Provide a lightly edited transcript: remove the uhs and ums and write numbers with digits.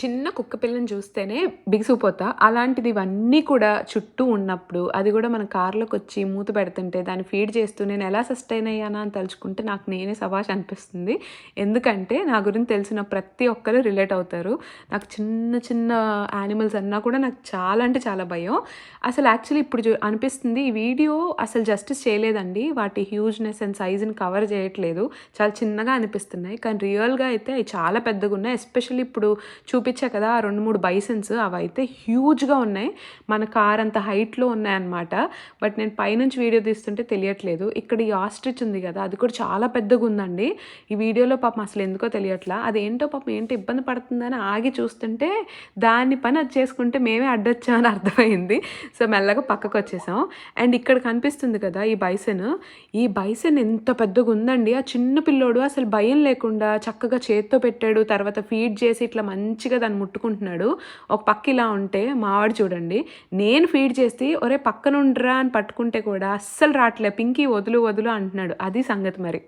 చిన్న కుక్క పిల్లని చూస్తేనే బిగుసుకుపోతా. అలాంటిది ఇవన్నీ కూడా చుట్టూ ఉన్నప్పుడు, అది కూడా మన కార్‌లోకొచ్చి మూత పెడుతుంటే, దాన్ని ఫీడ్ చేస్తూ నేను ఎలా సస్టైన్ అయ్యానా అని తలుచుకుంటే నాకు నేనే శభాష్ అనిపిస్తుంది. ఎందుకంటే నా గురించి తెలిసిన ప్రతి ఒక్కరు రిలేట్ అవుతారు. నాకు చిన్న చిన్న యానిమల్స్ అన్నా కూడా నాకు చాలా అంటే చాలా భయం. అసలు యాక్చువల్లీ ఇప్పుడు అనిపిస్తుంది ఈ వీడియో అసలు జస్టిస్ చేయలేదండి. వాటి హ్యూజ్‌నెస్ అండ్ సైజ్‌ని కవర్ చేయట్లేదు. చాలా చిన్నగా అనిపిస్తున్నాయి. కానీ రియల్‌గా అయితే అవి చాలా పెద్దగున్నాయి. ఎస్పెషల్లీ ఇప్పుడు చూపిచ్చా కదా! ఆ 2, 3 బైసన్స్ అవైతే హ్యూజ్‌గా ఉన్నాయి. మన కార్ అంత హైట్‌లో ఉన్నాయన్నమాట. బట్ నేను పైనుంచి వీడియో తీస్తుంటే తెలియట్లేదు. ఇక్కడ ఈ ఆస్ట్రిచ్ ఉంది కదా! అది కూడా చాలా పెద్దగుందండి. ఈ వీడియోలో పాపం అసలు ఎందుకో తెలియట్లా. అదేంటో పాపం ఏంటో ఇబ్బంది పడుతుందని ఆగి చూస్తుంటే దాని పని అది చేసుకుంటే మేమే అడ్డొచ్చామని అర్థమైంది. సో, మెల్లగా పక్కకొచ్చేసాం. అండ్ ఇక్కడ కనిపిస్తుంది కదా! ఈ బైసన్ ఎంత పెద్దగుందండి. ఆ చిన్న పిల్లోడు అసలు భయం లేకుండా చక్కగా చేత్తో పెట్టాడు. తర్వాత ఫీడ్ చేసి ఇట్లా మంచిగా దాన్ని ముట్టుకుంటున్నాడు. ఒక పక్క ఇలా ఉంటే మావాడు చూడండి, నేను ఫీడ్ చేసి ఒరేయ్ పక్కనుండ్రా అని పట్టుకుంటే కూడా అస్సలు రాట్లే. పింకీ వదులు వదులు అంటున్నాడు. అది సంగతి మరి.